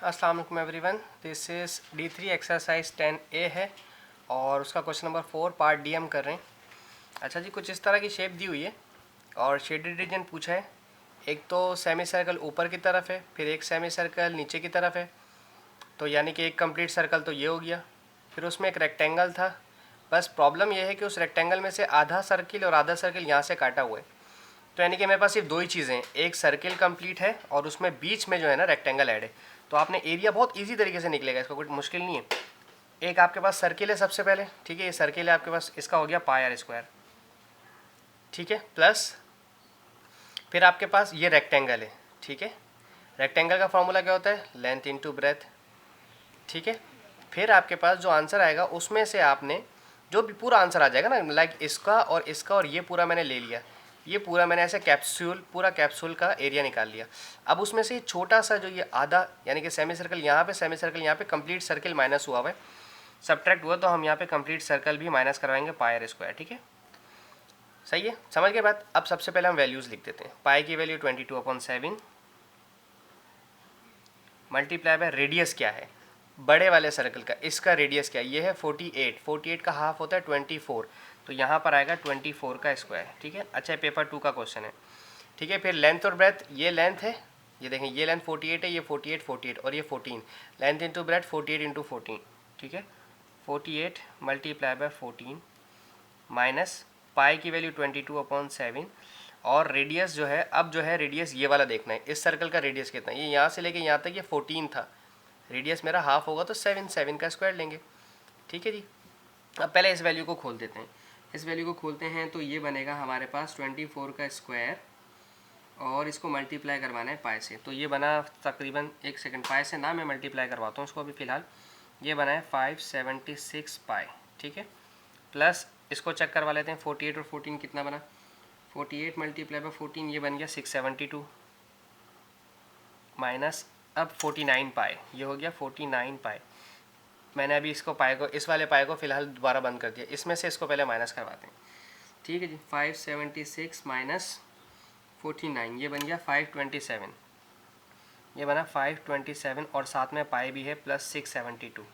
अस्सलाम वालेकुम everyone. This is D3 exercise 10A है और उसका क्वेश्चन नंबर 4 पार्ट डी हम कर रहे हैं। अच्छा जी, कुछ इस तरह की शेप दी हुई है और शेडेड रीजन पूछा है। एक तो सेमी सर्कल ऊपर की तरफ है, फिर एक सेमी सर्कल नीचे की तरफ है, तो यानी कि एक कंप्लीट सर्कल तो ये हो गया। फिर उसमें एक रेक्टेंगल था। बस प्रॉब्लम यह है कि उस रेक्टेंगल में से आधा सर्किल और आधा सर्किल यहाँ से काटा हुआ है, तो यानी कि मेरे पास सिर्फ दो ही चीज़ें हैं, एक सर्किल कंप्लीट है और उसमें बीच में जो है ना रेक्टेंगल ऐड है। तो आपने एरिया बहुत इजी तरीके से निकलेगा, इसका कोई मुश्किल नहीं है। एक आपके पास सर्किल है सबसे पहले, ठीक है, ये सर्किल है आपके पास, इसका हो गया पाई आर स्क्वायर, ठीक है, प्लस फिर आपके पास ये रेक्टेंगल है, ठीक है। रेक्टेंगल का फॉर्मूला क्या होता है? लेंथ इंटू ब्रेथ, ठीक है। फिर आपके पास जो आंसर आएगा उसमें से आपने जो भी पूरा आंसर आ जाएगा ना, लाइक इसका और ये पूरा मैंने ले लिया, ये पूरा मैंने ऐसे कैप्सूल, पूरा कैप्सूल का एरिया निकाल लिया। अब उसमें से छोटा सा जो ये आधा, यानी कि सेमी सर्कल यहाँ पे, सेमी सर्कल यहाँ पे, कंप्लीट सर्कल माइनस हुआ है, सब्ट्रैक्ट हुआ, तो हम यहाँ पे कंप्लीट सर्कल भी माइनस करवाएंगे पाई आर स्क्वायर, ठीक है। सही है, समझ के बाद अब सबसे पहले हम वैल्यूज़ लिख देते हैं। पाई की वैल्यू 22/7 मल्टीप्लाई बाय रेडियस क्या है बड़े वाले सर्कल का, इसका रेडियस क्या है? ये है 48, 48 का हाफ होता है 24, तो यहाँ पर आएगा 24 का स्क्वायर, ठीक है। अच्छा, पेपर 2 का क्वेश्चन है, ठीक है। फिर लेंथ और ब्रेथ, ये लेंथ है, ये देखें, ये लेंथ 48 है, ये 48, 48 और ये 14, लेंथ इंटू ब्रेथ 48 इंटू 14, ठीक है। 48 मल्टीप्लाई बाय 14 माइनस पाई की वैल्यू 22/7 और रेडियस जो है, अब जो है रेडियस ये वाला देखना है, इस सर्कल का रेडियस कितना है, ये यहाँ से लेके यहाँ तक ये 14 था, रेडियस मेरा हाफ होगा तो 7 का स्क्वायर लेंगे, ठीक है जी। अब पहले इस वैल्यू को खोल देते हैं, इस वैल्यू को खोलते हैं तो ये बनेगा हमारे पास 24 का स्क्वायर और इसको मल्टीप्लाई करवाना है पाई से, तो ये बना तकरीबन, एक सेकंड, पाई से ना मैं मल्टीप्लाई करवाता हूँ इसको अभी फ़िलहाल। ये बना है 576 पाई, ठीक है, प्लस इसको चेक करवा लेते हैं 48 और 14 कितना बना। 48 मल्टीप्लाई बाय 14 ये बन गया 672 माइनस अब 49 पाई, ये हो गया 49 पाई। मैंने अभी इसको पाई को, इस वाले पाई को फ़िलहाल दोबारा बंद कर दिया, इसमें से इसको पहले माइनस करवाते हैं, ठीक है जी। 576 माइनस 49 ये बन गया 527, ये बना 527 और साथ में पाई भी है प्लस 672।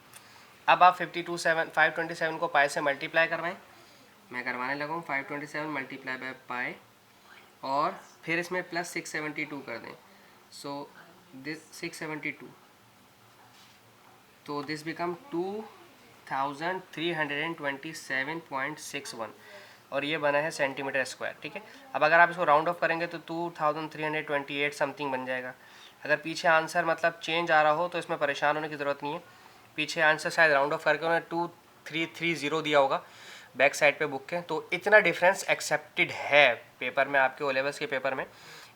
अब आप 527 को पाई से मल्टीप्लाई करवाएं, मैं करवाने लगा हूँ। 527 मल्टीप्लाई बाय पाई और फिर इसमें प्लस 672 कर दें, सो दिस 672, तो दिस बिकम 2327.61 और ये बना है सेंटीमीटर स्क्वायर, ठीक है। अब अगर आप इसको राउंड ऑफ करेंगे तो 2328 समथिंग बन जाएगा। अगर पीछे आंसर मतलब चेंज आ रहा हो तो इसमें परेशान होने की ज़रूरत नहीं है, पीछे आंसर शायद राउंड ऑफ करके उन्होंने 2330 दिया होगा बैक साइड पे बुक के, तो इतना डिफरेंस एक्सेप्टेड है पेपर में, आपके ओ लेवल्स के पेपर में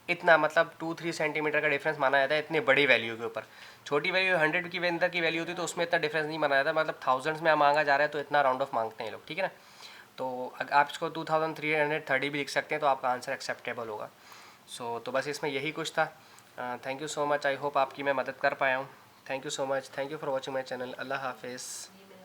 इतना, मतलब 2-3 सेंटीमीटर का डिफरेंस माना जाता है इतनी बड़ी वैल्यू के ऊपर। छोटी वैल्यू 100 की अंदर की वैल्यू होती तो उसमें इतना डिफरेंस नहीं माना जाता, मतलब थाउजेंड्स में मांगा जा रहा है तो इतना राउंड ऑफ मांगते हैं लोग, ठीक है ना। तो अगर आप इसको 2330 भी लिख सकते हैं तो आपका आंसर एक्सेप्टेबल होगा। तो बस इसमें यही कुछ था। Thank you so much, I hope आपकी मैं मदद कर पाया हूँ। Thank you so much, thank you for watching my channel. Allah हाफिज़।